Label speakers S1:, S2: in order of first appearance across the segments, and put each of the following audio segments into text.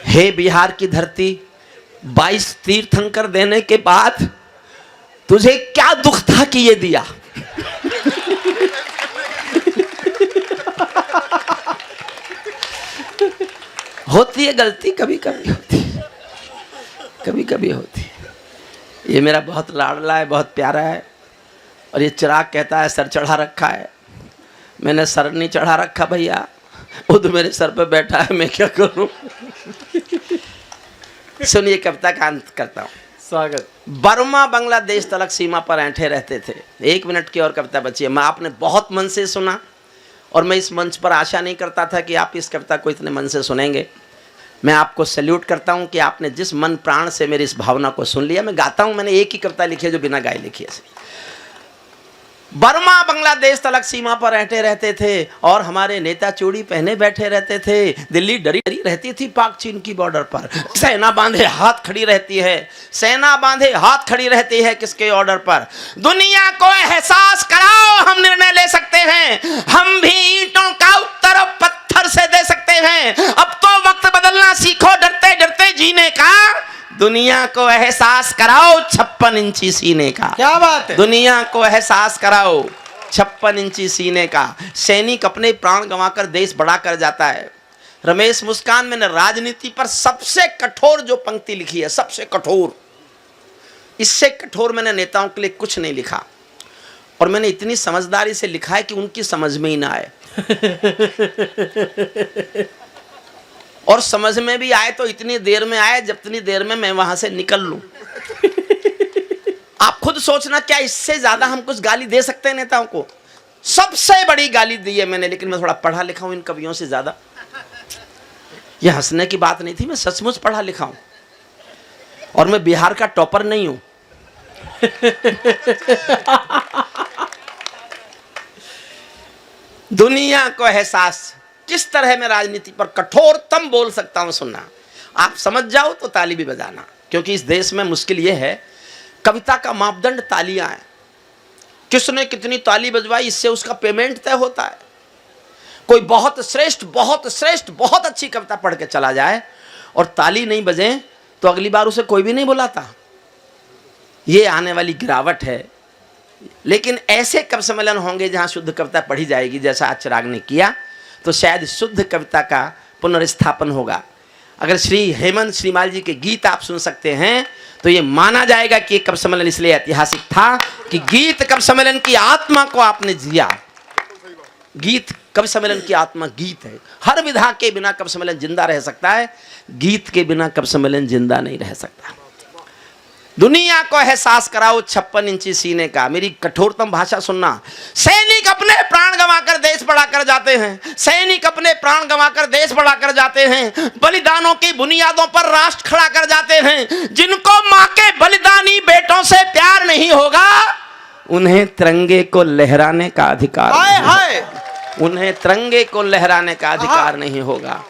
S1: हे बिहार की धरती, 22 तीर्थंकर देने के बाद तुझे क्या दुख था कि ये दिया। होती है गलती, कभी कभी होती है, कभी कभी होती है। ये मेरा बहुत लाडला है, बहुत प्यारा है। और ये चिराग कहता है सर चढ़ा रखा है। मैंने सर नहीं चढ़ा रखा भैया, वो तो मेरे सर पे बैठा है, मैं क्या करूं। सुनिए कविता का अंत करता हूं।
S2: स्वागत।
S1: बर्मा बांग्लादेश तलक सीमा पर ऐंठे रहते थे। 1 मिनट की और कविता बची है। मैं आपने बहुत मन से सुना और मैं इस मंच पर आशा नहीं करता था कि आप इस कविता को इतने मन से सुनेंगे। मैं आपको सैल्यूट करता हूं कि आपने जिस मन प्राण से मेरी इस भावना को सुन लिया। मैं गाता हूं, मैंने एक ही कविता लिखी है जो बिना गाए लिखी है। बर्मा बांग्लादेश तलक सीमा पर ऐंठे रहते थे और हमारे नेता चूड़ी पहने बैठे रहते थे। दिल्ली डरी डरी रहती थी पाक चीन की बॉर्डर पर। सेना बांधे हाथ खड़ी रहती है, सेना बांधे हाथ खड़ी रहती है किसके ऑर्डर पर। दुनिया को एहसास कराओ, हम निर्णय ले सकते हैं, हम भी ईंटों का उत्तर पत्थर से दे सकते हैं। अब तो वक्त बदलना सीखो, डरते डरते जीने का। दुनिया को एहसास कराओ 56 इंची सीने का।
S2: क्या बात है।
S1: दुनिया को एहसास कराओ 56 इंची सीने का। सैनिक अपने प्राण गंवाकर देश बड़ा कर जाता है। रमेश मुस्कान, मैंने राजनीति पर सबसे कठोर जो पंक्ति लिखी है, सबसे कठोर, इससे कठोर मैंने नेताओं के लिए कुछ नहीं लिखा। और मैंने इतनी समझदारी से लिखा है कि उनकी समझ में ही ना आए। और समझ में भी आए तो इतनी देर में आए जितनी देर में मैं वहां से निकल लूं। आप खुद सोचना, क्या इससे ज्यादा हम कुछ गाली दे सकते हैं नेताओं को? सबसे बड़ी गाली दी है मैंने, लेकिन मैं थोड़ा पढ़ा लिखा हूं इन कवियों से ज्यादा। यह हंसने की बात नहीं थी, मैं सचमुच पढ़ा लिखा हूं और मैं बिहार का टॉपर नहीं हूं। दुनिया को एहसास, किस तरह मैं राजनीति पर कठोरतम बोल सकता हूं, सुनना। आप समझ जाओ तो ताली भी बजाना, क्योंकि इस देश में मुश्किल यह है, कविता का मापदंड तालियां हैं। किसने कितनी ताली बजवाई इससे उसका पेमेंट तय होता है। कोई बहुत श्रेष्ठ बहुत अच्छी कविता पढ़ के चला जाए और ताली नहीं बजे तो अगली बार उसे कोई भी नहीं बुलाता। ये आने वाली गिरावट है। लेकिन ऐसे कवि सम्मेलन होंगे जहां शुद्ध कविता पढ़ी जाएगी, जैसा आज चिराग ने किया, तो शायद शुद्ध कविता का पुनर्स्थापन होगा। अगर श्री हेमंत श्रीमाल जी के गीत आप सुन सकते हैं तो ये माना जाएगा कि कवि सम्मेलन इसलिए ऐतिहासिक था कि गीत कवि सम्मेलन की आत्मा को आपने जिया। गीत कवि सम्मेलन की आत्मा गीत है। हर विधा के बिना कवि सम्मेलन जिंदा रह सकता है, गीत के बिना कवि सम्मेलन जिंदा नहीं रह सकता। दुनिया को एहसास कराओ 56 इंची सीने का। मेरी कठोरतम भाषा सुनना। सैनिक अपने प्राण गंवाकर देश बड़ा कर जाते हैं, सैनिक अपने प्राण गंवाकर देश बड़ा कर जाते हैं। बलिदानों की बुनियादों पर राष्ट्र खड़ा कर जाते हैं। जिनको मां के बलिदानी बेटों से प्यार नहीं होगा, उन्हें तिरंगे को लहराने का अधिकार उन्हें तिरंगे को लहराने का अधिकार नहीं होगा।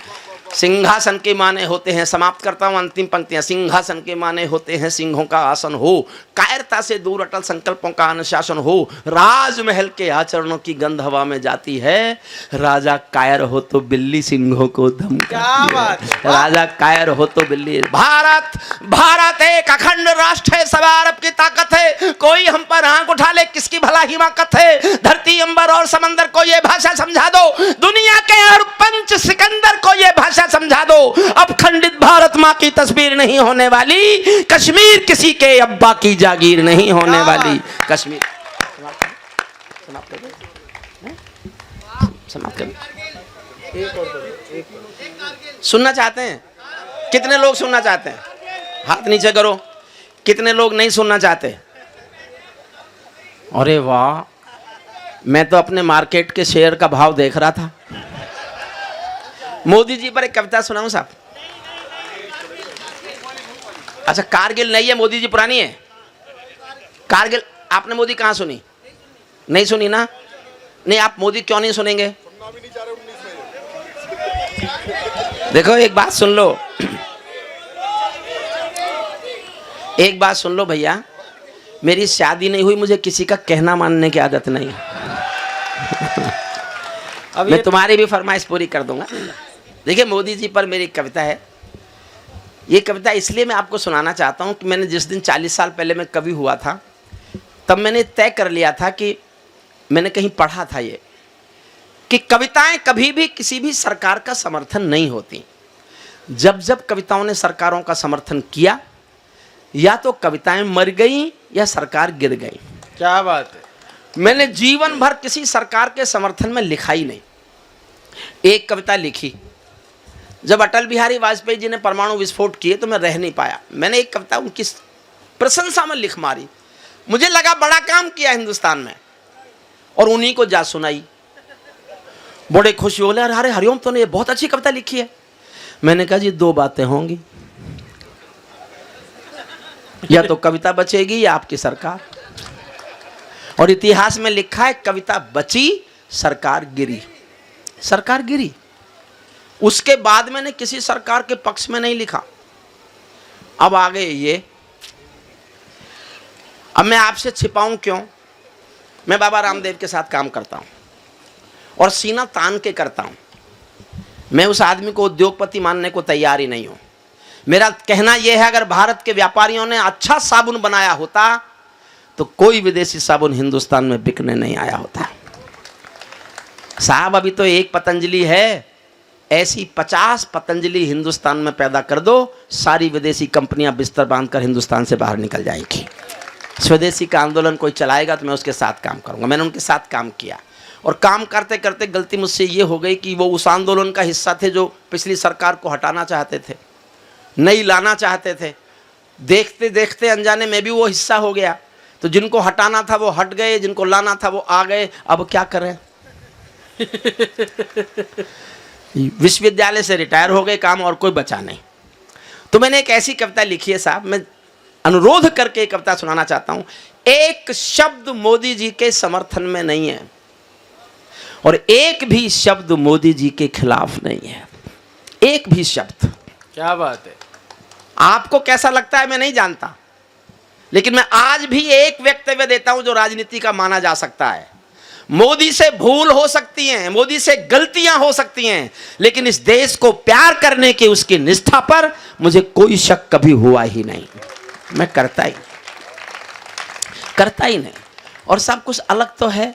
S1: सिंहासन के माने होते हैं, समाप्त करता हूं अंतिम पंक्तियां। सिंहासन के माने होते हैं सिंहों का आसन हो, कायरता से दूर अटल संकल्पों का अनुशासन हो। राजमहल के आचरणों की गंध हवा में जाती है, राजा कायर हो तो बिल्ली सिंहों को धमकाती है। राजा कायर हो तो बिल्ली। भारत एक अखंड राष्ट्र है, सवा अरब की ताकत है। कोई हम पर आंख उठा ले किसकी भला हिमाकत है। धरती अंबर और समंदर को ये भाषा समझा दो, दुनिया के हर पंच सिकंदर को ये भाषा समझा दो। अब खंडित भारत मां की तस्वीर नहीं होने वाली, कश्मीर किसी के अब्बा की जागीर नहीं होने वाली। कश्मीर समाप्त कर। सुनना चाहते हैं? कितने लोग सुनना चाहते हैं? हाथ नीचे करो। कितने लोग नहीं सुनना चाहते? अरे वाह, मैं तो अपने मार्केट के शेयर का भाव देख रहा था। मोदी जी पर एक कविता सुनाऊं साहब? अच्छा, कारगिल नहीं है, मोदी जी पुरानी है। कारगिल आपने मोदी कहां सुनी? नहीं सुनी ना? नहीं, आप मोदी क्यों नहीं सुनेंगे? देखो एक बात सुन लो, एक बात सुन लो भैया, मेरी शादी नहीं हुई, मुझे किसी का कहना मानने की आदत नहीं है। अब मैं तुम्हारी भी फरमाइश पूरी कर दूंगा। देखिए मोदी जी पर मेरी कविता है। ये कविता इसलिए मैं आपको सुनाना चाहता हूँ कि मैंने जिस दिन 40 साल पहले मैं कवि हुआ था, तब मैंने तय कर लिया था कि मैंने कहीं पढ़ा था ये कि कविताएं कभी भी किसी भी सरकार का समर्थन नहीं होती। जब जब कविताओं ने सरकारों का समर्थन किया, या तो कविताएं मर गई या सरकार गिर गई।
S2: क्या बात है।
S1: मैंने जीवन भर किसी सरकार के समर्थन में लिखा ही नहीं। एक कविता लिखी जब अटल बिहारी वाजपेयी जी ने परमाणु विस्फोट किए तो मैं रह नहीं पाया, मैंने एक कविता उनकी प्रशंसा में लिख मारी। मुझे लगा बड़ा काम किया हिंदुस्तान में, और उन्हीं को जा सुनाई। बड़े खुश बोले, अरे हरिओम तो ने ये बहुत अच्छी कविता लिखी है। मैंने कहा जी दो बातें होंगी, या तो कविता बचेगी या आपकी सरकार। और इतिहास में लिखा है कविता बची, सरकार गिरी। सरकार गिरी। उसके बाद मैंने किसी सरकार के पक्ष में नहीं लिखा। अब आ गए ये। अब मैं आपसे छिपाऊं क्यों? मैं बाबा रामदेव के साथ काम करता हूं और सीना तान के करता हूं। मैं उस आदमी को उद्योगपति मानने को तैयार ही नहीं हूं। मेरा कहना यह है, अगर भारत के व्यापारियों ने अच्छा साबुन बनाया होता तो कोई विदेशी साबुन हिंदुस्तान में बिकने नहीं आया होता। साहब अभी तो एक पतंजलि है, ऐसी 50 पतंजलि हिंदुस्तान में पैदा कर दो, सारी विदेशी कंपनियां बिस्तर बांधकर हिंदुस्तान से बाहर निकल जाएंगी। स्वदेशी का आंदोलन कोई चलाएगा तो मैं उसके साथ काम करूंगा। मैंने उनके साथ काम किया, और काम करते करते गलती मुझसे ये हो गई कि वो उस आंदोलन का हिस्सा थे जो पिछली सरकार को हटाना चाहते थे, नई लाना चाहते थे। देखते देखते अनजाने में भी वो हिस्सा हो गया। तो जिनको हटाना था वो हट गए, जिनको लाना था वो आ गए। अब क्या करें? विश्वविद्यालय से रिटायर हो गए, काम और कोई बचा नहीं। तो मैंने एक ऐसी कविता लिखी है साहब, मैं अनुरोध करके एक कविता सुनाना चाहता हूं। एक शब्द मोदी जी के समर्थन में नहीं है और एक भी शब्द मोदी जी के खिलाफ नहीं है। एक भी शब्द।
S2: क्या बात है।
S1: आपको कैसा लगता है मैं नहीं जानता, लेकिन मैं आज भी एक वक्तव्य देता हूं जो राजनीति का माना जा सकता है। मोदी से भूल हो सकती है, मोदी से गलतियां हो सकती हैं, लेकिन इस देश को प्यार करने की उसकी निष्ठा पर मुझे कोई शक कभी हुआ ही नहीं। मैं करता ही नहीं। और सब कुछ अलग तो है।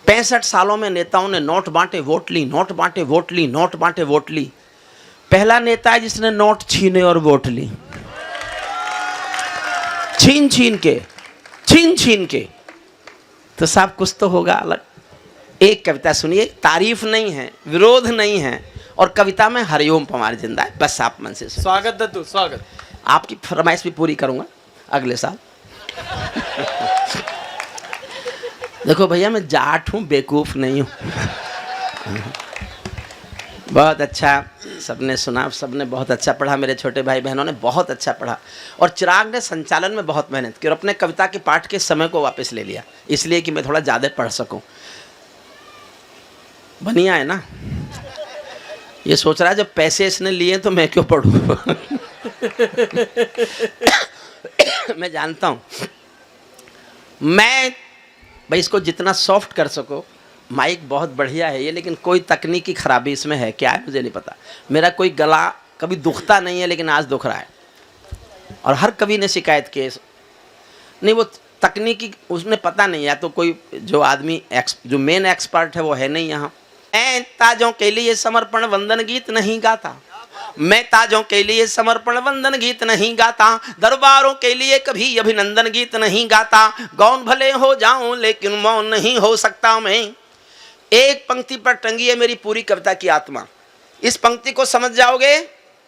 S1: 65 सालों में नेताओं ने नोट बांटे वोट ली, नोट बांटे वोट ली, नोट बांटे वोट ली। पहला नेता है जिसने नोट छीने और वोट ली, छीन छीन के। तो साहब कुछ तो होगा अलग। एक कविता सुनिए, तारीफ नहीं है, विरोध नहीं है, और कविता में हरिओम पवार जिंदा है। बस आप मन से
S2: स्वागत दत्तू, स्वागत।
S1: आपकी फरमाइश भी पूरी करूंगा अगले साल। देखो भैया, मैं जाट हूं, बेवकूफ नहीं हूं। बहुत अच्छा सबने सुना, सबने बहुत अच्छा पढ़ा। मेरे छोटे भाई बहनों ने बहुत अच्छा पढ़ा, और चिराग ने संचालन में बहुत मेहनत की और अपने कविता के पाठ के समय को वापस ले लिया, इसलिए कि मैं थोड़ा ज़्यादा पढ़ सकूं। बढ़िया है ना? ये सोच रहा है जब पैसे इसने लिए तो मैं क्यों पढ़ूं। मैं जानता हूं, मैं भाई इसको जितना सॉफ्ट कर सको। माइक बहुत बढ़िया है ये, लेकिन कोई तकनीकी खराबी इसमें है क्या है मुझे नहीं पता। मेरा कोई गला कभी दुखता नहीं है, लेकिन आज दुख रहा है, और हर कवि ने शिकायत की। नहीं, वो तकनीकी उसने पता नहीं, या तो कोई जो आदमी जो मेन एक्सपर्ट है वो है नहीं यहाँ। मैं ताजों के लिए समर्पण वंदन गीत नहीं गाता, मैं ताजों के लिए समर्पण वंदन गीत नहीं गाता, दरबारों के लिए कभी अभिनंदन गीत नहीं गाता। गौन भले हो जाऊं लेकिन मौन नहीं हो सकता मैं। एक पंक्ति पर टंगी है मेरी पूरी कविता की आत्मा। इस पंक्ति को समझ जाओगे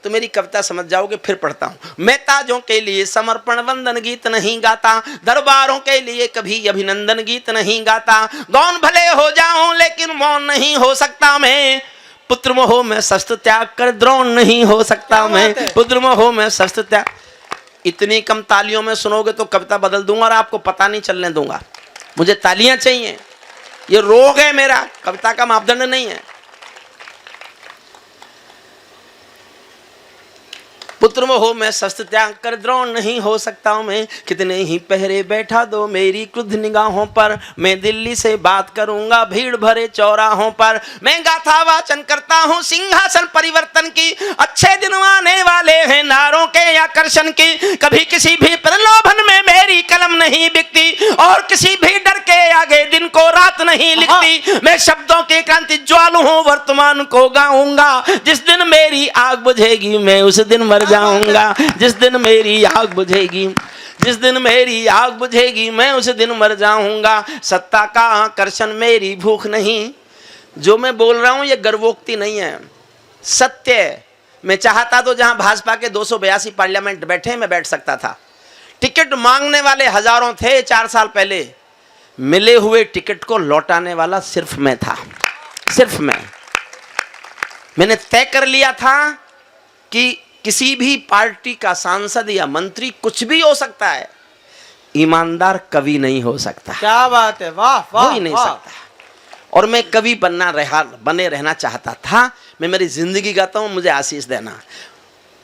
S1: तो मेरी कविता समझ जाओगे। फिर पढ़ता हूं। मैं ताजों के लिए समर्पण वंदन गीत नहीं गाता, दरबारों के लिए कभी अभिनंदन गीत नहीं गाता। गौन भले हो जाऊं लेकिन मौन नहीं हो सकता मैं। पुत्र मोह में शस्त्र त्याग कर द्रोण नहीं हो सकता मैं। पुत्र मोह में शस्त्र त्याग। इतनी कम तालियों में सुनोगे तो कविता बदल दूंगा और आपको पता नहीं चलने दूंगा। मुझे तालियां चाहिए, ये रोग है मेरा, कविता का मापदंड नहीं है। पुत्र मोह में शस्त्र त्याग कर द्रोण नहीं हो सकता मैं। कितने ही पहरे बैठा दो मेरी क्रुद्ध निगाहों पर, मैं दिल्ली से बात करूंगा भीड़ भरे चौराहों पर। मैं गाथा वाचन करता हूँ सिंहासन परिवर्तन की, अच्छे दिन आने वाले हैं नारों के आकर्षण की, कभी किसी भी प्रलोभन में मेरी कलम नहीं बिकती, और किसी भी डर के आगे दिन को रात नहीं लिखती। मैं शब्दों की क्रांति ज्वालू हूँ, वर्तमान को गाऊंगा। जिस दिन मेरी आग बुझेगी मैं उस दिन मर जाऊंगा। जिस दिन मेरी आग बुझेगी, जिस दिन मेरी आग बुझेगी मैं उस दिन मर जाऊंगा। सत्ता का आकर्षण मेरी भूख नहीं। जो मैं बोल रहा हूं ये गर्वोक्ति नहीं है, सत्य है। मैं चाहता तो जहां भाजपा के 282 पार्लियामेंट बैठे मैं बैठ सकता था। टिकट मांगने वाले हजारों थे 4 साल पहले, मिले हुए टिकट को लौटाने वाला सिर्फ मैं था, सिर्फ मैंने तय कर लिया था कि किसी भी पार्टी का सांसद या मंत्री कुछ भी हो सकता है, ईमानदार कवि नहीं हो सकता।
S2: क्या बात है, वाह वाह,
S1: हो ही नहीं सकता। और मैं कवि बने रहना चाहता था। मैं मेरी जिंदगी गाता हूं, मुझे आशीष देना।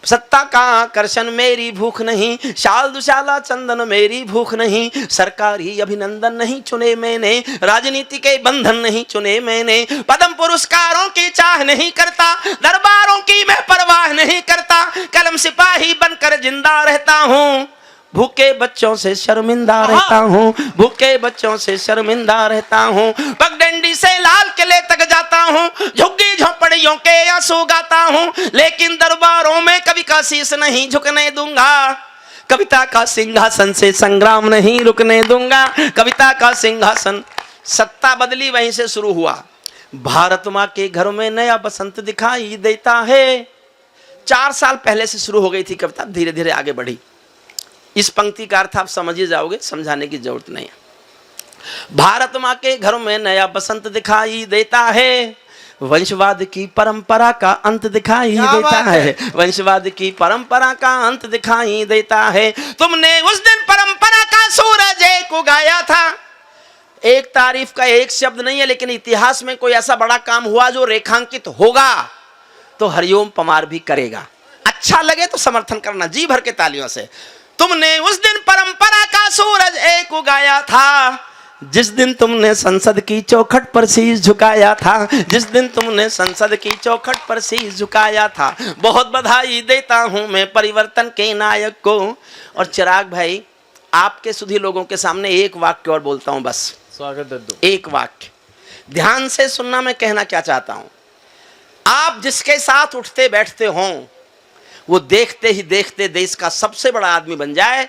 S1: सत्ता का आकर्षण मेरी भूख नहीं, शाल दुशाला चंदन मेरी भूख नहीं, सरकारी अभिनंदन नहीं चुने मैंने, राजनीति के बंधन नहीं चुने मैंने, पद्म पुरस्कारों की चाह नहीं करता, दरबारों की मैं परवाह नहीं करता, कलम सिपाही बनकर जिंदा रहता हूँ, भूखे बच्चों से शर्मिंदा रहता हूँ, भूखे बच्चों से शर्मिंदा रहता हूँ, पगडंडी से लाल किले तक जाता हूँ, झुग्गी झोपड़ियों के आंसू गाता हूँ, लेकिन दरबारों में कभी का शीश नहीं झुकने दूंगा, कविता का सिंहासन से संग्राम नहीं रुकने दूंगा, कविता का सिंहासन। सत्ता बदली वहीं से शुरू हुआ। भारत माँ के घर में नया बसंत दिखाई देता है। 4 साल पहले से शुरू हो गई थी कविता, धीरे धीरे आगे बढ़ी। इस पंक्ति का अर्थ आप समझ ही जाओगे, समझाने की जरूरत नहीं है। भारत माँ के घर में नया बसंत दिखाई देता है, वंशवाद की परंपरा का अंत दिखाई देता है, वंशवाद की परंपरा का अंत दिखाई देता है। तुमने उस दिन परंपरा का सूरज एक उगाया था। एक तारीफ का एक शब्द नहीं है, लेकिन इतिहास में कोई ऐसा बड़ा काम हुआ जो रेखांकित होगा तो हरिओम पमार भी करेगा। अच्छा लगे तो समर्थन करना जी भर के तालियों से। तुमने उस दिन परंपरा का सूरज एक उगाया था, जिस दिन तुमने संसद की चौखट पर शीश झुकाया था, जिस दिन तुमने संसद की चौखट पर शीश झुकाया था। बहुत बधाई देता हूं मैं परिवर्तन के नायक को। और चिराग भाई, आपके सुधी लोगों के सामने एक वाक्य और बोलता हूं, बस
S2: स्वागत दद्दू।
S1: एक वाक्य ध्यान से सुनना। मैं कहना क्या चाहता हूं, आप जिसके साथ उठते बैठते हों वो देखते ही देखते देश का सबसे बड़ा आदमी बन जाए,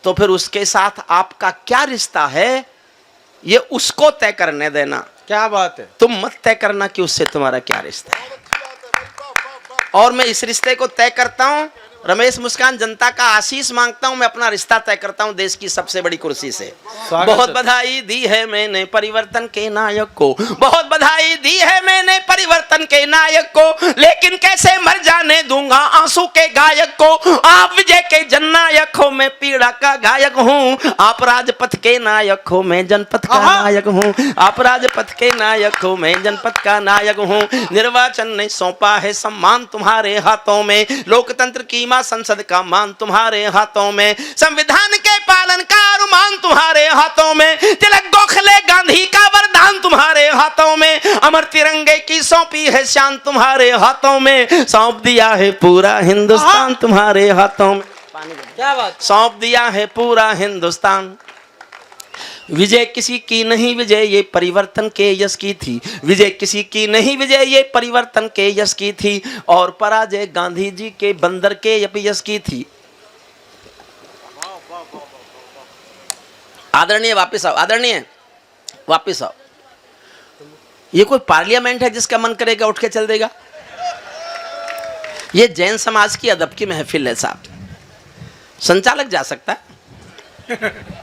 S1: तो फिर उसके साथ आपका क्या रिश्ता है ये उसको तय करने देना।
S2: क्या बात है।
S1: तुम मत तय करना कि उससे तुम्हारा क्या रिश्ता है। और मैं इस रिश्ते को तय करता हूं, रमेश मुस्कान जनता का आशीष मांगता हूं, मैं अपना रिश्ता तय करता हूं देश की सबसे बड़ी कुर्सी से। बहुत बधाई दी है मैंने परिवर्तन के नायक को, बहुत बधाई दी है मैंने परिवर्तन के नायक को, लेकिन कैसे मर जाने दूंगा आंसू के गायक को। आप विजय के जननायक हो, मैं पीड़ा का गायक हूँ। आप राजपथ के नायक हो, मैं जनपथ का नायक हूँ। आप राजपथ के नायक हो, मैं जनपथ का नायक हूँ। निर्वाचन ने सौंपा है सम्मान तुम्हारे हाथों में, लोकतंत्र की मां संसद का मान तुम्हारे हाथों में, संविधान के पालन का अनुमान तुम्हारे हाथों में, तिलक गोखले गांधी का वरदान तुम्हारे हाथों में, अमर तिरंगे की सौंपी है शान तुम्हारे हाथों में, सौंप दिया है पूरा हिंदुस्तान तुम्हारे हाथों में।
S2: क्या बात।
S1: सौंप दिया है पूरा हिंदुस्तान। विजय किसी की नहीं, विजय ये परिवर्तन के यश की थी। विजय किसी की नहीं, विजय ये परिवर्तन के यश की थी। और पराजय गांधी जी के बंदर के यश की थी। आदरणीय वापिस आओ, आदरणीय वापिस आओ। ये कोई पार्लियामेंट है जिसका मन करेगा उठ के चल देगा? ये जैन समाज की अदब की महफिल है साहब, संचालक जा सकता है।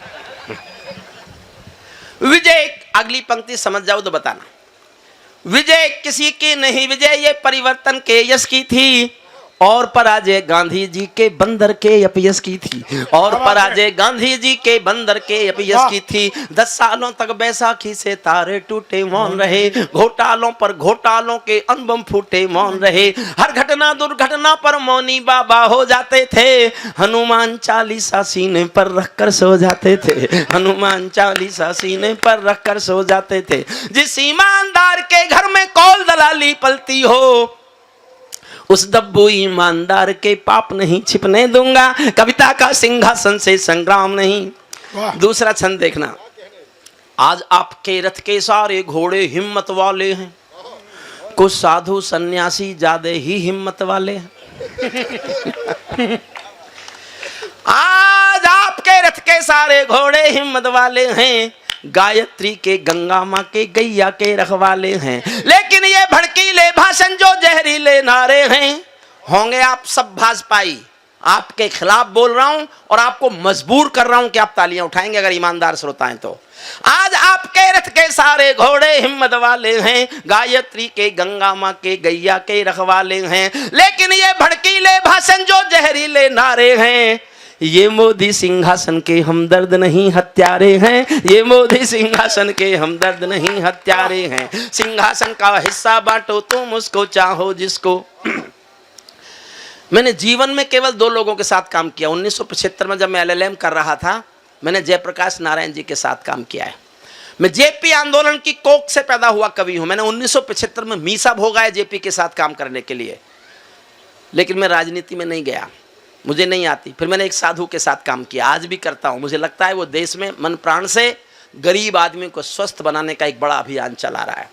S1: विजय, अगली पंक्ति समझ जाओ तो बताना। विजय किसी की नहीं, विजय ये परिवर्तन के यश की थी। और पराजय गांधी जी के बंदर के अपयश की थी। और पराजय गांधी जी के बंदर के अपयश की थी। 10 सालों तक बैसाखी से तारे टूटे मौन रहे, घोटालों पर घोटालों के अनबम फूटे मौन रहे। हर घटना दुर्घटना पर मौनी बाबा हो जाते थे। हनुमान चालीसा सीने पर रखकर सो जाते थे। हनुमान चालीसा सीने पर रखकर सो जाते थे। जिस ईमानदार के घर में कौल दलाली पलती हो, उस दब्बू ईमानदार के पाप नहीं छिपने दूंगा, कविता का सिंहासन से संग्राम नहीं। दूसरा छंद देखना। आज आपके रथ के सारे घोड़े हिम्मत वाले हैं, कुछ साधु सन्यासी ज्यादा ही हिम्मत वाले हैं। आज आपके रथ के सारे घोड़े हिम्मत वाले हैं, गायत्री के गंगा माँ के गैया के रखवाले हैं, लेकिन ये भड़कीले भाषण जो जहरीले नारे हैं, होंगे आप सब भाजपाई। आपके खिलाफ बोल रहा हूं और आपको मजबूर कर रहा हूं कि आप तालियां उठाएंगे अगर ईमानदार श्रोता हैं तो। आज आपके रथ के सारे घोड़े हिम्मत वाले हैं, गायत्री के गंगा माँ के गैया के रखवाले हैं, लेकिन ये भड़कीले भाषण जो जहरीले नारे हैं, ये मोदी सिंहासन के हमदर्द नहीं हत्यारे हैं, ये मोदी सिंहासन के हमदर्द नहीं हत्यारे हैं। सिंहासन का हिस्सा बांटो तुम उसको चाहो जिसको। मैंने जीवन में केवल 2 लोगों के साथ काम किया। 1975 में जब मैं LLM कर रहा था, मैंने जयप्रकाश नारायण जी के साथ काम किया है। मैं जेपी आंदोलन की कोख से पैदा हुआ कवि हूं। मैंने 1975 में मीसा भोगा जेपी के साथ काम करने के लिए, लेकिन मैं राजनीति में नहीं गया, मुझे नहीं आती। फिर मैंने एक साधु के साथ काम किया, आज भी करता हूं। मुझे लगता है वो देश में मन प्राण से गरीब आदमी को स्वस्थ बनाने का एक बड़ा अभियान चला रहा है।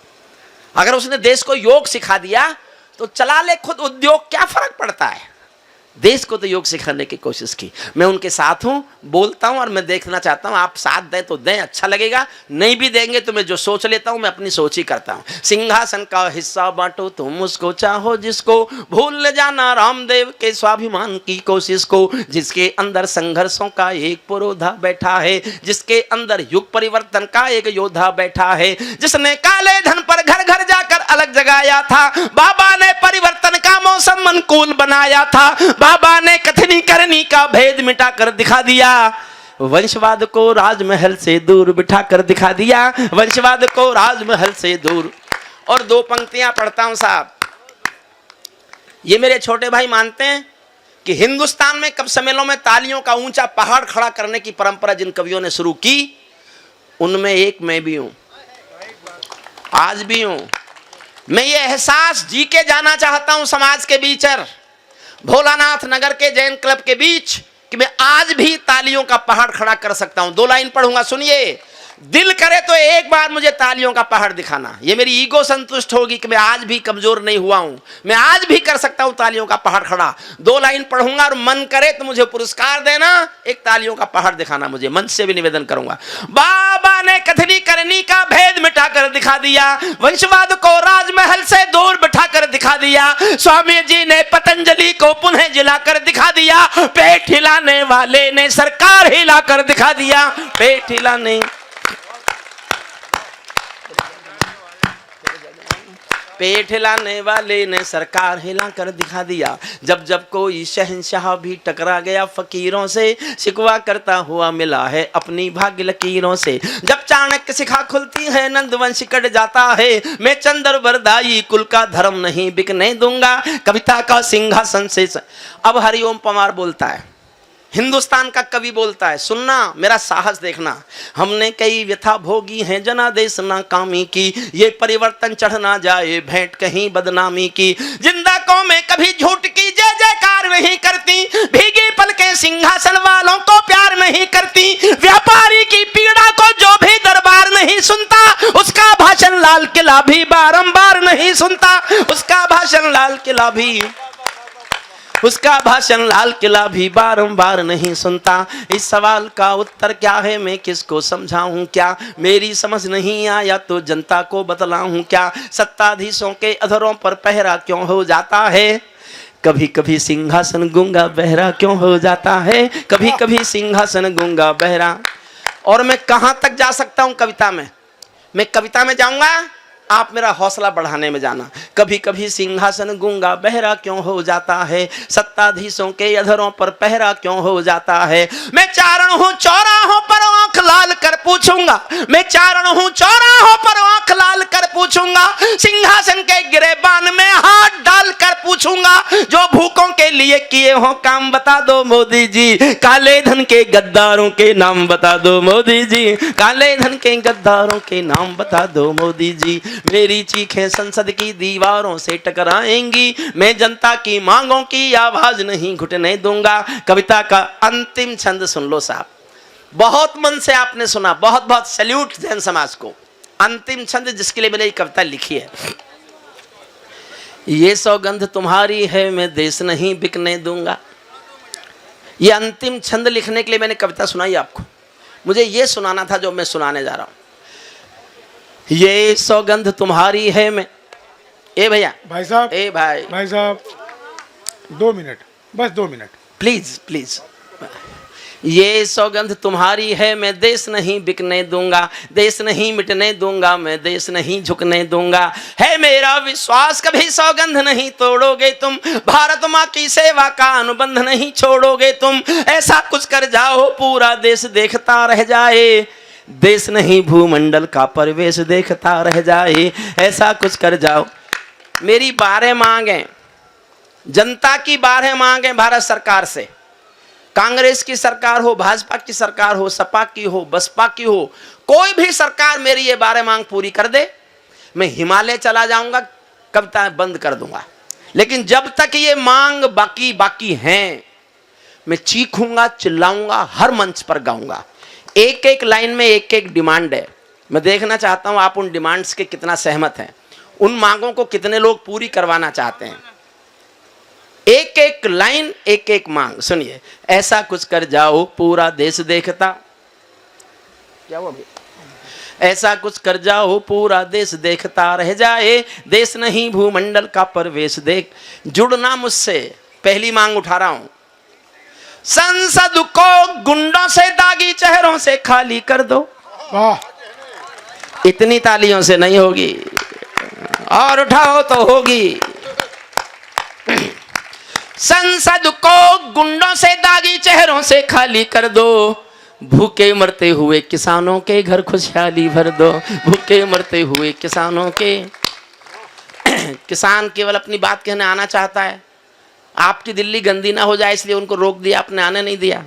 S1: अगर उसने देश को योग सिखा दिया तो चला ले खुद उद्योग, क्या फर्क पड़ता है। देश को तो योग सिखाने की कोशिश की। मैं उनके साथ हूं, बोलता हूं और मैं देखना चाहता हूं आप साथ दें तो दें, अच्छा लगेगा, नहीं भी देंगे तो मैं जो सोच लेता हूं मैं अपनी सोच ही करता हूं। सिंहासन का हिस्सा बांटो तुम उसको चाहो जिसको, भूल जाना रामदेव के स्वाभिमान की कोशिश को, जिसके अंदर संघर्षों का एक पुरोधा बैठा है, जिसके अंदर युग परिवर्तन का एक योद्धा बैठा है, जिसने काले धन पर घर घर जाकर अलग जगाया था, बाबा ने परिवर्तन का मौसम अनुकूल बनाया था, बाबा ने कथनी करनी का भेद मिटाकर दिखा दिया, वंशवाद को राजमहल से दूर बिठाकर दिखा दिया, वंशवाद को राजमहल से दूर। और 2 पंक्तियां पढ़ता हूं साहब। ये मेरे छोटे भाई मानते हैं कि हिंदुस्तान में कब सम्मेलनों में तालियों का ऊंचा पहाड़ खड़ा करने की परंपरा जिन कवियों ने शुरू की, उनमें एक मैं भी हूं, आज भी हूं। मैं ये एहसास जी के जाना चाहता हूं समाज के बीच, भोलानाथ नगर के जैन क्लब के बीच, कि मैं आज भी तालियों का पहाड़ खड़ा कर सकता हूं। 2 लाइन पढ़ूंगा, सुनिए। दिल करे तो एक बार मुझे तालियों का पहाड़ दिखाना, ये मेरी ईगो संतुष्ट होगी कि मैं आज भी कमजोर नहीं हुआ हूं, मैं आज भी कर सकता हूं तालियों का पहाड़ खड़ा। 2 लाइन पढ़ूंगा और मन करे तो मुझे पुरस्कार देना, एक तालियों का पहाड़ दिखाना मुझे, मंच से भी निवेदन करूंगा। बाबा ने कथनी करनी का भेद मिटाकर दिखा दिया, वंशवाद को राजमहल से दूर बिठाकर दिखा दिया, स्वामी जी ने पतंजलि को पुनः जिलाकर दिखा दिया, पेट हिलाने वाले ने सरकार हिलाकर दिखा दिया, पेट हिलाने पेट हिलाने वाले ने सरकार हिला कर दिखा दिया। जब जब कोई शहंशाह भी टकरा गया फकीरों से, शिकवा करता हुआ मिला है अपनी भाग्य लकीरों से। जब चाणक्य शिखा खुलती है नंदवंश कट जाता है, मैं चंद्र वरदाई कुल का धर्म नहीं बिकने दूंगा, कविता का सिंहासन से। अब हरिओम पवार बोलता है, हिंदुस्तान का कवि बोलता है, सुनना मेरा साहस देखना। हमने कई व्यथा भोगी हैं जनादेश नाकामी की, ये परिवर्तन चढ़ ना जाए भेंट कहीं बदनामी की। जिंदा कौमें कभी झूठ की जय जयकार नहीं करती, भीगी पलकें सिंहासन वालों को प्यार नहीं करती। व्यापारी की पीड़ा को जो भी दरबार नहीं सुनता, उसका भाषण लाल किला भी बारंबार नहीं सुनता, उसका भाषण लाल किला भी बारंबार नहीं सुनता। इस सवाल का उत्तर क्या है, मैं किसको समझाऊं क्या, मेरी समझ नहीं आया तो जनता को बतलाऊं क्या। सत्ताधीशों के अधरों पर पहरा क्यों हो जाता है, कभी कभी सिंहासन गूंगा बहरा क्यों हो जाता है, कभी कभी सिंहासन गूंगा बहरा। और मैं कहां तक जा सकता हूं कविता में, मैं कविता में जाऊंगा, आप मेरा हौसला बढ़ाने में जाना। कभी कभी सिंहासन गूंगा बहरा क्यों हो जाता है, सत्ताधीशों के अधरों पर पहरा क्यों हो जाता है। मैं चारण हूं चौराहों पर आंख लाल कर पूछूंगा, मैं चारण हूं चौराहों पर आंख लाल कर पूछूंगा, सिंहासन के गिरेबान में हाथ डाल कर पूछूंगा, जो भूखों के लिए किए हो काम बता दो मोदी जी, काले धन के गद्दारों के नाम बता दो मोदी जी, काले धन के गद्दारों के नाम बता दो मोदी जी। मेरी चीखें संसद की दीवारों से टकराएंगी, मैं जनता की मांगों की आवाज नहीं घुटने दूंगा। कविता का अंतिम छंद सुन लो साहब, बहुत मन से आपने सुना, बहुत बहुत सैल्यूट जैन समाज को। अंतिम छंद जिसके लिए मैंने ये कविता लिखी है, ये सौगंध तुम्हारी है मैं देश नहीं बिकने दूंगा। ये अंतिम छंद लिखने के लिए मैंने कविता सुनाई आपको, मुझे ये सुनाना था जो मैं सुनाने जा रहा हूं। ये सौगंध तुम्हारी है मैं, ए भैया
S3: भाई साहब,
S1: ए भाई
S3: साहब 2 मिनट, बस 2 मिनट
S1: प्लीज प्लीज। ये सौगंध तुम्हारी है मैं देश नहीं बिकने दूंगा, देश नहीं मिटने दूंगा, मैं देश नहीं झुकने दूंगा। है मेरा विश्वास कभी सौगंध नहीं तोड़ोगे तुम, भारत माँ की सेवा का अनुबंध नहीं छोड़ोगे तुम। ऐसा कुछ कर जाओ पूरा देश देखता रह जाए, देश नहीं भूमंडल का परिवेश देखता रह जाए। ऐसा कुछ कर जाओ। मेरी 12 मांगे, जनता की 12 मांगे भारत सरकार से, कांग्रेस की सरकार हो, भाजपा की सरकार हो, सपा की हो, बसपा की हो, कोई भी सरकार मेरी ये 12 मांग पूरी कर दे, मैं हिमालय चला जाऊंगा, कविता बंद कर दूंगा। लेकिन जब तक ये मांग बाकी हैं, मैं चीखूंगा, चिल्लाऊंगा, हर मंच पर गाऊंगा। एक एक लाइन में एक एक डिमांड है। मैं देखना चाहता हूं आप उन डिमांड्स के कितना सहमत हैं, उन मांगों को कितने लोग पूरी करवाना चाहते हैं। एक एक लाइन, एक एक मांग सुनिए। ऐसा कुछ कर जाओ पूरा देश देखता, क्या हुआ भैया? ऐसा कुछ कर जाओ पूरा देश देखता रह जाए, देश नहीं भूमंडल का परिवेश देख। जुड़ना मुझसे, पहली मांग उठा रहा हूं। संसद को गुंडों से दागी चेहरों से खाली कर दो।
S3: वाह,
S1: इतनी तालियों से नहीं होगी, और उठाओ तो होगी। संसद को गुंडों से दागी चेहरों से खाली कर दो, भूखे मरते हुए किसानों के घर खुशहाली भर दो, भूखे मरते हुए किसानों के। किसान केवल अपनी बात कहने आना चाहता है, आपकी दिल्ली गंदी ना हो जाए इसलिए उनको रोक दिया, आपने आने नहीं दिया।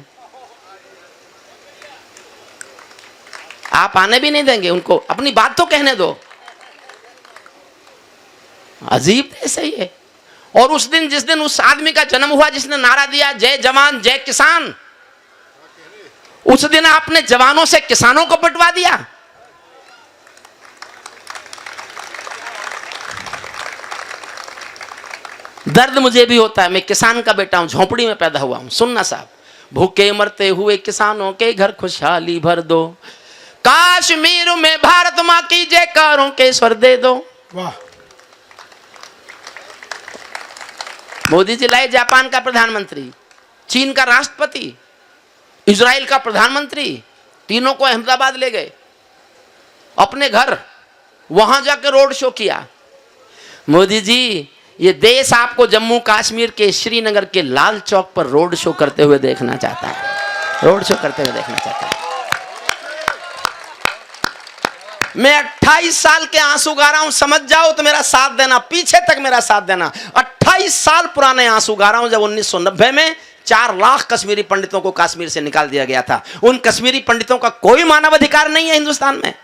S1: आप आने भी नहीं देंगे उनको, अपनी बात तो कहने दो। अजीब देश है ये। और उस दिन, जिस दिन उस आदमी का जन्म हुआ जिसने नारा दिया जय जवान जय किसान, उस दिन आपने जवानों से किसानों को पिटवा दिया। दर्द मुझे भी होता है, मैं किसान का बेटा हूं, झोपड़ी में पैदा हुआ हूं। सुनना साहब, भूखे मरते हुए किसानों के घर खुशहाली भर दो, कश्मीर में भारत मां की जयकारों के स्वर दे दो।
S3: वाह,
S1: मोदी जी लाए जापान का प्रधानमंत्री, चीन का राष्ट्रपति, इजराइल का प्रधानमंत्री, तीनों को अहमदाबाद ले गए अपने घर, वहां जाकर रोड शो किया। मोदी जी, ये देश आपको जम्मू कश्मीर के श्रीनगर के लाल चौक पर रोड शो करते हुए देखना चाहता है, रोड शो करते हुए देखना चाहता है। मैं 28 साल के आंसू गा रहा हूं, समझ जाओ तो मेरा साथ देना, पीछे तक मेरा साथ देना। 28 साल पुराने आंसू गा रहा हूं, जब 1990 में 4 लाख कश्मीरी पंडितों को कश्मीर से निकाल दिया गया था। उन कश्मीरी पंडितों का कोई मानवाधिकार नहीं है हिंदुस्तान में।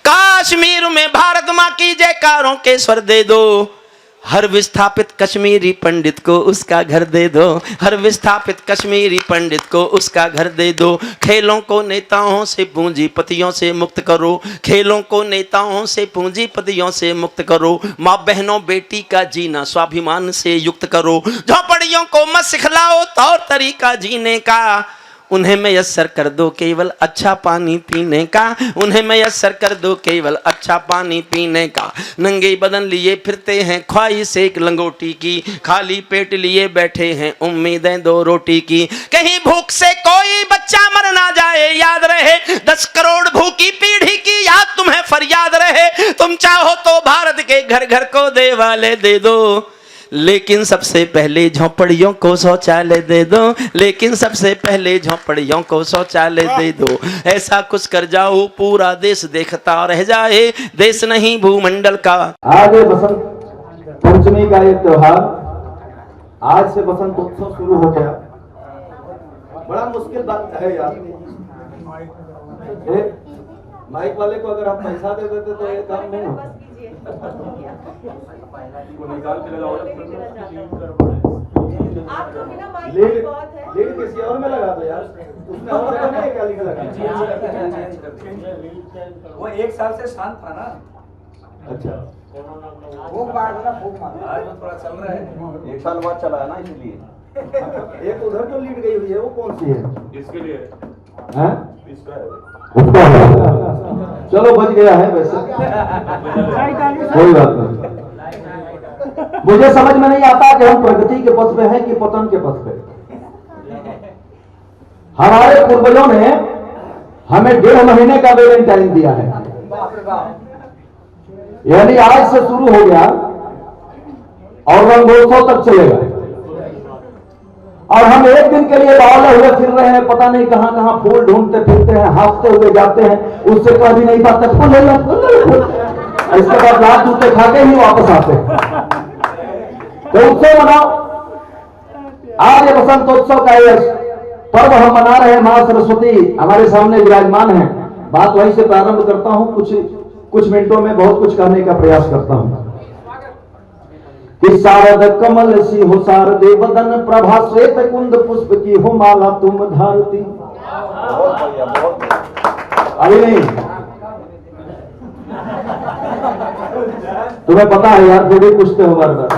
S1: कश्मीर में भारत मां की जयकारों के स्वर दे दो, हर विस्थापित कश्मीरी पंडित को उसका घर दे दो, हर विस्थापित कश्मीरी पंडित को उसका घर दे दो। खेलों को नेताओं से पूंजीपतियों से मुक्त करो, खेलों को नेताओं से पूंजीपतियों से मुक्त करो। माँ बहनों बेटी का जीना स्वाभिमान से युक्त करो, झोपड़ियों को मत सिखलाओ तौर तरीका जीने का। उन्हें मैसर कर दो केवल अच्छा पानी पीने का, उन्हें मैसर कर दो केवल अच्छा पानी पीने का। नंगे बदन लिए फिरते हैं ख्वाहिश एक लंगोटी की, खाली पेट लिए बैठे हैं उम्मीदें 2 रोटी की। कहीं भूख से कोई बच्चा मर ना जाए याद रहे, 10 करोड़ भूखी पीढ़ी की याद तुम्हें फरियाद रहे। तुम चाहो तो भारत के घर घर को देवालय दे दो, लेकिन सबसे पहले झोपड़ियों को शौचालय दे दो, लेकिन सबसे पहले झोपड़ियों को शौचालय दे दो। ऐसा कुछ कर जाओ पूरा देश देखता रह जाए, देश नहीं भूमंडल का।
S4: आज बसंत पंचमी का ये त्योहार, आज से बसंत उत्सव शुरू हो गया। बड़ा मुश्किल बात है यार, माइक वाले को अगर आप पैसा दे देते तो ये काम नहीं होता। लीड किसी और में लगा दो यार, उसमें और है क्या लिखा लगा?
S5: वो 1 साल से शांत था ना।
S4: अच्छा,
S5: फूक मारना, फूक मारना। आज वो थोड़ा चल रहा है,
S4: 1 साल बाद चला है ना, इसलिए। एक उधर जो लीड गई हुई है वो कौन सी है?
S5: इसके लिए
S4: हैं? उसका है। चलो बच गया है वैसे, कोई बात नहीं। मुझे समझ में नहीं आता कि हम प्रगति के पथ पे हैं कि पतन के पथ पे। हमारे पूर्वजों ने हमें 1.5 महीने का वैलेंटाइन दिया है, यानी आज से शुरू हो गया और रंगोत्सव तक चलेगा, और हम एक दिन के लिए बावले हुए फिर रहे हैं, पता नहीं कहां कहां फूल ढूंढते फिरते हैं, हाफते हुए जाते हैं, उससे कह भी नहीं पाते फूल ले लो, इसके बाद लात जूते खा के ही वापस आते हैं। तो उत्सव मनाओ। आज ये बसंतोत्सव का ये पर्व हम मना रहे हैं। मां सरस्वती हमारे सामने विराजमान है। बात वहीं से प्रारंभ करता हूं, कुछ मिनटों में बहुत कुछ करने का प्रयास करता हूं। कि शारद कमल सी हो शारदे वदन, प्रभा श्वेत कुंद पुष्प की हो माला तुम धारती। अभी नहीं, तुम्हें पता है यार, थोड़ी पूछते हो बार बार,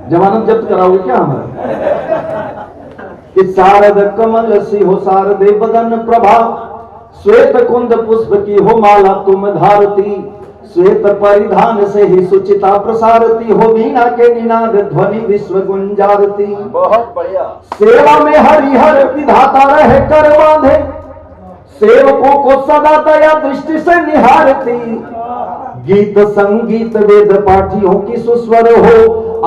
S4: जमानत जब्त कराओगे क्या हमारा? कि शारद कमल सी हो शारदे वदन, प्रभा श्वेत कुंद पुष्प की हो माला तुम धारती। श्वेत परिधान से ही सुचिता प्रसारती, हो वीणा के निनाद ध्वनि विश्व गुंजारती।
S5: बहुत बढ़िया।
S4: सेवा में हरिहर विधाता रहे कर बांधे, सेवकों को सदा दया दृष्टि से निहारती। गीत संगीत वेद पाठियों की सुस्वर हो,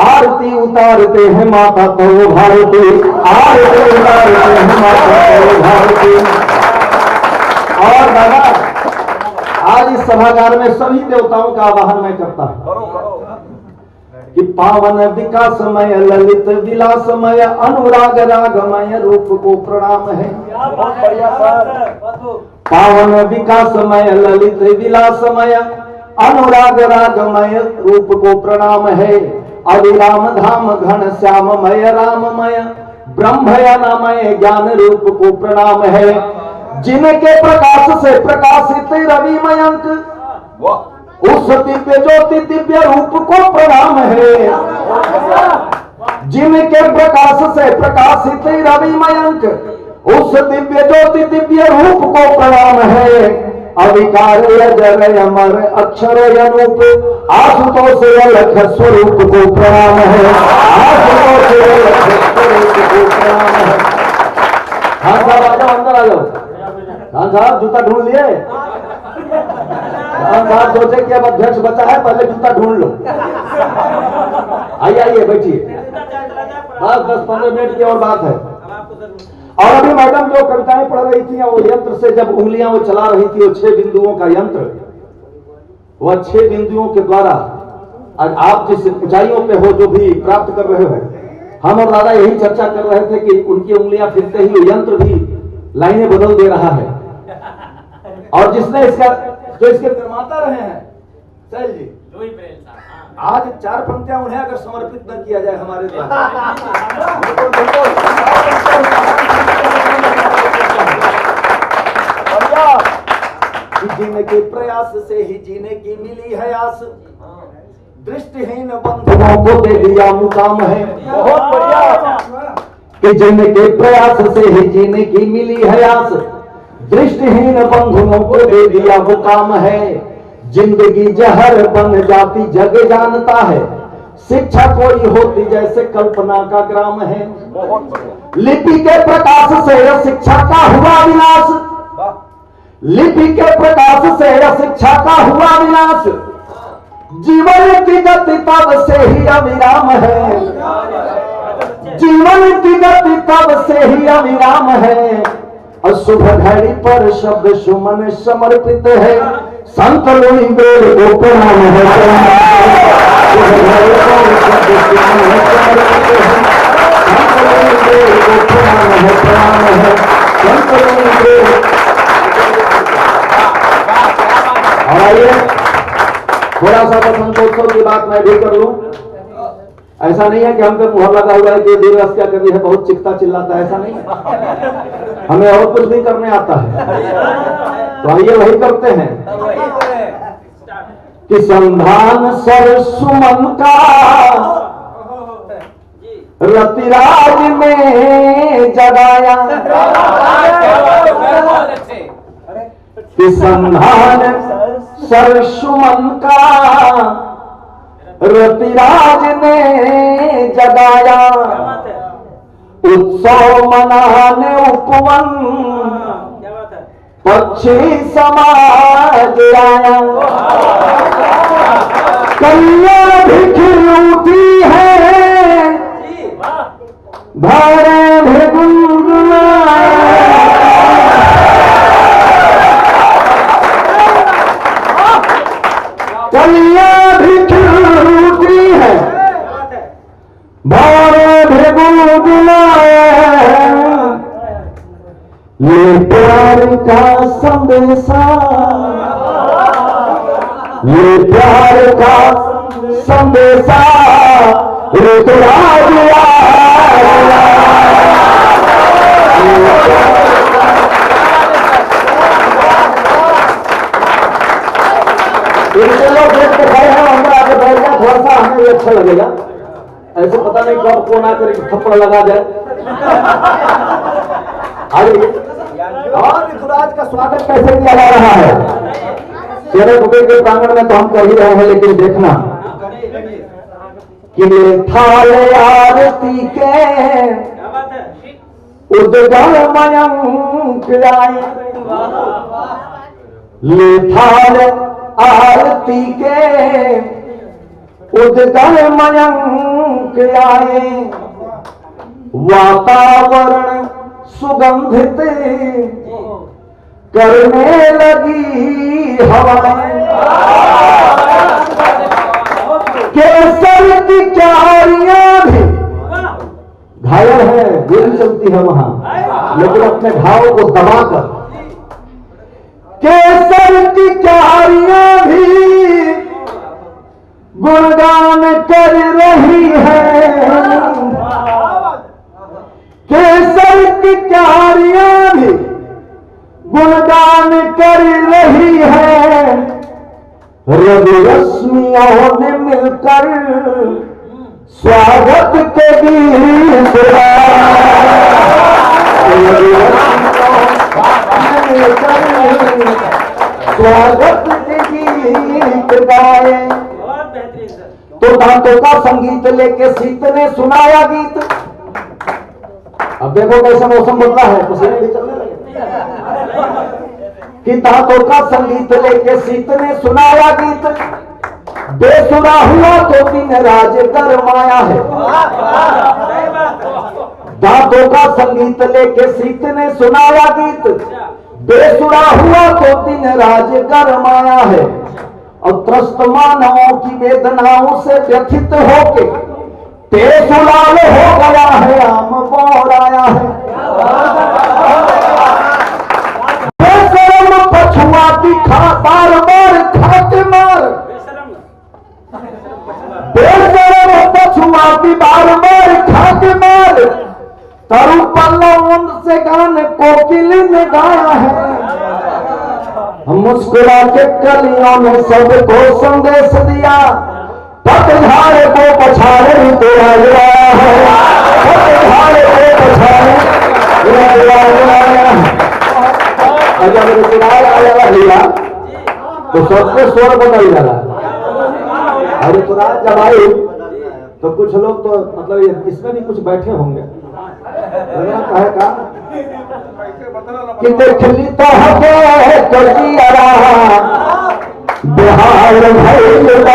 S4: आरती उतारते हैं माता तो भारती, आरती उतारते हैं माता तो भारती। और दादा, आज इस सभागार में सभी देवताओं का आवाहन मैं करता हूं कि पावन विकासमय ललित विलासमय अनुराग रागमय रूप को प्रणाम है।
S5: बहुत बढ़िया सर।
S4: पावन विकासमय ललित विलासमय अनुराग रागमय रूप को प्रणाम है। अविराम धाम घन श्याममय राममय ब्रह्मयानामय ज्ञान रूप को प्रणाम है। जिनके प्रकाश से प्रकाशित रविमयंक, उस दिव्य ज्योति दिव्य रूप को प्रणाम है। जिनके प्रकाश से प्रकाशित रविमयंक, उस दिव्य ज्योति दिव्य रूप को प्रणाम है। अविकार अजर अमर अक्षर अनूप, आशुतोष अलख स्वरूप को प्रणाम है। आशुतोष अलख स्वरूप को प्रणाम है। हाँ साहब आ जाओ, अंदर आ जाओ। हाँ साहब जूता ढूंढ लिए? हाँ साहब सोचे कि अब अध्यक्ष बचा है, पहले जूता ढूंढ लो। आइए आइए बैठिए, बस 10-15 मिनट की और बात है। और अभी मैडम जो कविताएं पढ़ रही थी, वो यंत्र से जब उंगलियां वो चला रही थी, वो 6 बिंदुओं का यंत्र, वह 6 बिंदुओं के द्वारा आप जिस ऊंचाइयों पे हो जो भी प्राप्त कर रहे हो, हम और दादा यही चर्चा कर रहे थे कि उनकी उंगलियां फिरते ही यंत्र भी लाइनें बदल दे रहा है। और जिसने इसका जो इसके निर्माता रहे हैं सैल जी, आज 4 पंक्तियां उन्हें अगर समर्पित न किया जाए हमारे द्वारा, जीने के प्रयास से ही जीने की मिली है आस, दृष्टिहीन बंधुओं को दे दिया मुकाम है।
S5: बहुत बढ़िया।
S4: कि जीने के प्रयास से ही जीने की मिली है आस, दृष्टिहीन बंधुओं को दे दिया वो काम है। जिंदगी जहर बन जाती जग जानता है, शिक्षा कोई होती जैसे कल्पना का ग्राम है। लिपि के प्रकाश से शिक्षा का हुआ विनाश, लिपि के प्रकाश से शिक्षा का हुआ विनाश। जीवन की गति तब से ही अविराम है, जीवन की गति तब से ही अविराम है। और शुभ घड़ी पर शब्द सुमन समर्पित है, संत लोई बेल को प्रणाम है। शुभ घड़ी पर शब्द सुमन समर्पित है, संत लोई बेल को प्रणाम है, प्रणाम है, संत लोई बेल। और आइए थोड़ा सा बसंतोत्सव की बात मैं भी कर लूं। ऐसा नहीं है कि हम पे मुहर लगा हुआ है कि दिवस क्या कभी है, बहुत चिखता चिल्लाता है, ऐसा नहीं है। हमें और कुछ भी करने आता है, तो आइए वही करते हैं कि संधान सर सुमन का रतिराज में जगाया, कि संधान सर सुमन का रतिराज ने जगाया। उत्सव मनाने उपवन पक्षी समाज आया, कन्या भी खिल उठी है, भरे भी गुनगुनाया। कन्या भी खिल उठी है, भरे भी गुनगुनाया। ये प्यार का संदेशा, ये प्यार का संदेशा ऋतुराज आया। लोग देख के खड़े हैं, हम आगे बैठ जाए, थोड़ा सा हमें भी अच्छा लगेगा। ऐसे पता नहीं कब कौन आकर थप्पड़ लगा जाए। आइए, और ऋतुराज का स्वागत कैसे किया जा रहा है? चेहरे बुके के प्रांगण में तो हम कर ही रहे हैं, लेकिन देखना कि ये थाल आरती के उद्गल मयंक आए, ले थाल आरती के उद्गल मयंक आए। वातावरण सुगंधित करने लगी हवाएं, केसर की क्यारियां भी घायल है, गोली चलती है वहां, लेकिन अपने घाव को दबाकर केसर की क्यारियां भी गुणगान कर रही है। केसर की क्यारियां भी गुणगान कर रही है। रवि रश्मियों ने मिलकर स्वागत के गीत स्वागत के गीत गाए। तो दांतों का संगीत लेके सीत ने सुनाया गीत। अब देखो कैसा मौसम बदला है, पसीने भी चलने लगे। कि दांतों का संगीत लेके सीत ने सुनाया गीत। बेसुरा हुआ तो दिन राज गरमाया है। दांतों का संगीत लेके सीत ने सुनाया गीत। बेसुरा हुआ तो दिन राज गरमाया है। और त्रस्त मानवों की वेदनाओं से व्यथित होके बेसुराल हो गया है, आम बोराया है। बेशरम पछुआ की बार बार खाते मार, बेशरम पछुआ की बार बार खाते मार। तरु पल्लव से गान कोकिल ने गाया है। मुस्कुरा के कलियों ने सबको संदेश दिया। पतझड़ को पछाड़े तेरा आया है। पतझड़ को पछाड़े तेरा आया है। और जब ऋतुराज आया लिया तो सबको स्वर बदल डाला। और ऋतुराज जब आई तो कुछ लोग तो मतलब इसमें भी कुछ बैठे होंगे। कहेगा कि देख ली तो हके बेहाल भैलवा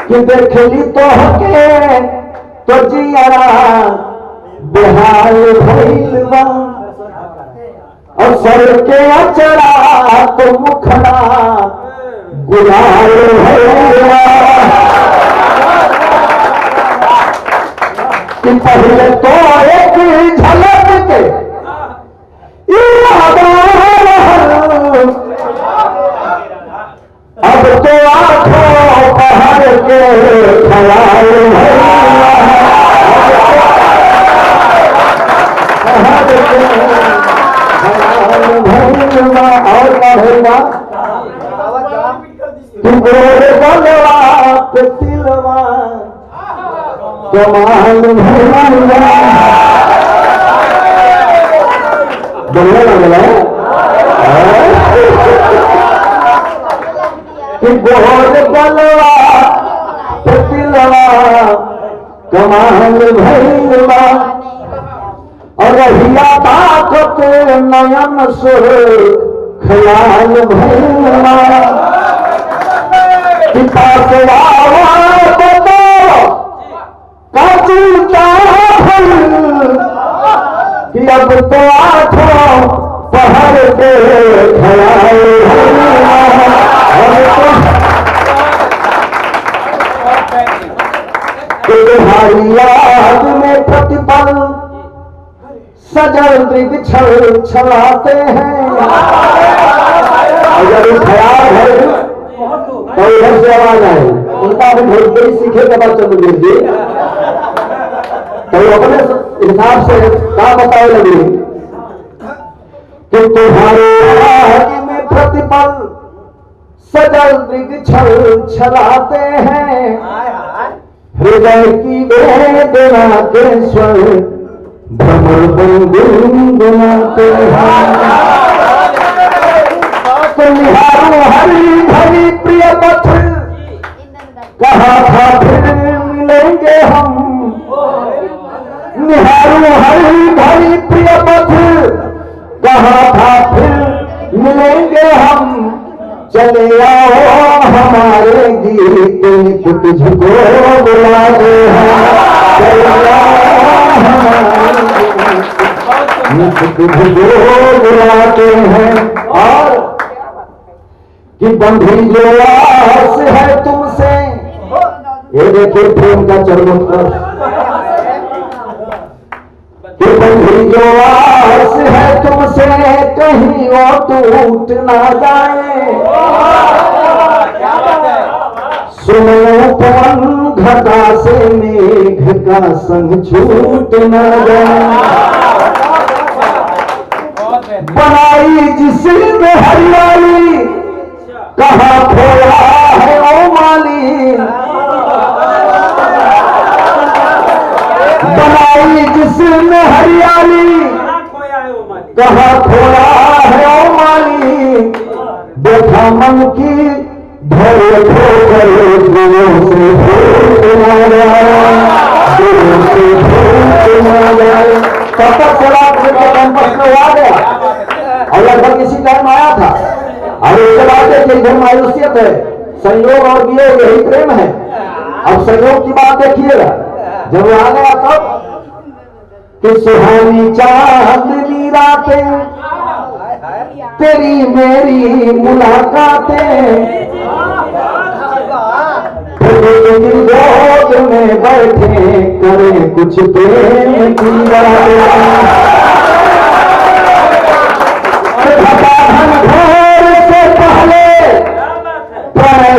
S4: कि देखली तो हके तो जियारा बेहाल भैलवा और सर के अचरा तो मुखड़ा गुलाल भैलवा कि पहले तो एक झलक के अब तो आंखों पहर के ख्याल भैलवा और क्या भैलवा तू गोरे गलवा पे तिलवा कमाल भैलवा बोलने लगा कि गोरे गलवा पे तिलवा कमाल भैलवा और रहिया ताकत नयन सुर ख्याल भैलवा पिता से आवाज दो काचूता कि अब तो आंखों पहर के ख्याल तुम्हारी याद में प्रतिपल सजल दृग छलाते हैं। अगर ख्याल है तो इधर से आवाज आए उनका भी भोजपुरी सीखेगा बच्चों को जी तो अपने हिसाब से क्या बताए लगे कि तुम्हारे याद में प्रतिपल सजल दृग छलाते हैं। हृदय की वेदना के स्वर भ्रमर गुनगुनाते हैं। तो निहारो हरी भरी प्रिय पथ कहा था फिर मिलेंगे हम। निहारो हरी भरी प्रिय पथ कहा था फिर मिलेंगे हम। चले आओ हमारे गीत तुझको बुलाते हैं। चले आओ हमारे गीत तुझको बुलाते हैं। और कि बंधी जो आस है तुमसे ये देखिए प्रेम का चरणोत्तर कि बंधी जो आस है तुमसे कहीं वो टूट ना जाए। सुनो पवन घटा से मेघ का संग छूट न जाए। बनाई जिसने हरियाली कहाँ खोया है ओ माली। बनाई जिसने हरियाली कहाँ खोया है ओ माली। देखा मन की धोए ठोकर दिलों से भूल ना जाए। दिलों से भूल ना जाए। तब तक शराब के कैंपस में आ गया और लगभग इसी टाइम आया था। और उसके बाद देखिए इधर मायूसियत है। संयोग और वियोग यही प्रेम है। अब संयोग की बात देखिएगा जब आ गया तब कि सुहानी चांदनी रातें तेरी मेरी मुलाकातें। गोद में बैठे करें कुछ प्रेम की बातें।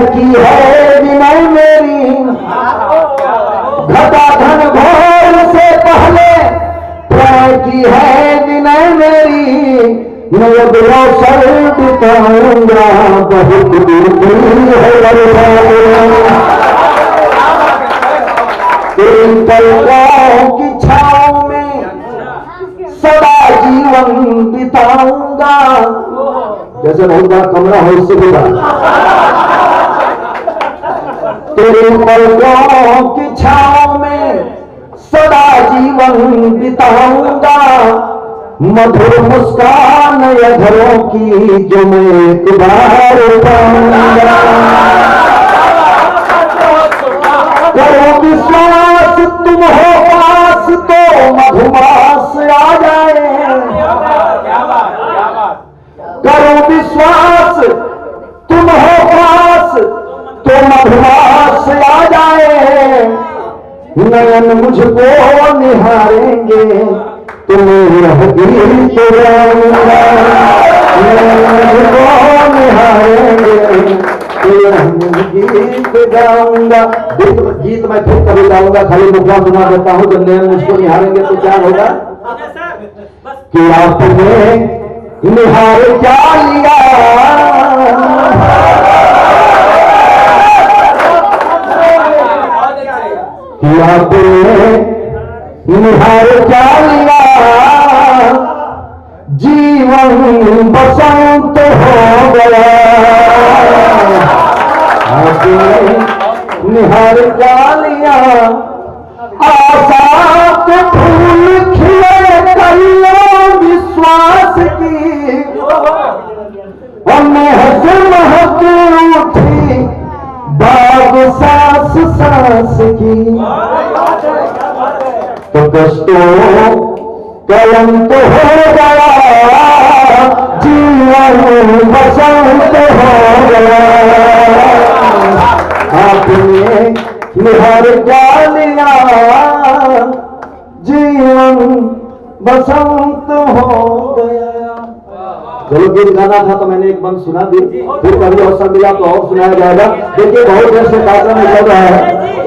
S4: की है विनय मेरी घटा धन घोर से पहले प्यार की है विनय मेरी। मैं अब अवसर बिताऊंगा बहुत दूर है इन पलकों की छाँव में सदा जीवन बिताऊंगा। जैसे बहुत बड़ा कमरा हो इससे भी तेरे पलकों की छाँव में सदा जीवन बिताऊंगा। मधुर मुस्कान अधरों की जो मैं एक बार पाऊंगा। करो विश्वास तुम हो पास तो मधुमास आ जाए। करो विश्वास तुम हो पास तो मधुमास आ जाए। नयन मुझको निहारेंगे तो मैं यह गीत गाऊंगा। नयन मुझको निहारेंगे तो यह गीत गाऊंगा। गीत मैं फिर कभी गाऊंगा, खाली मुखड़ा सुना देता हूँ। जब नयन मुझको निहारेंगे तो क्या होगा कि आपने निहार क्या लिया। कि आपने निहार क्या लिया। जीवन बसंत हो गया। आपने निहार क्या लिया। आशा के फूल खिले कलियों विश्वास की। और महक महक उठी बाग सांस सांस की। तो कष्टों कलंक हो गया। जीवन बसंत हो गया। आपने निहार क्या लिया। जीवन बसंत हो गया। चलो गीत गाना था तो मैंने एक बंद सुना दी, फिर कभी अवसर मिला तो और सुनाया जाएगा। देखिए बहुत देर से कार्यक्रम चल रहा है।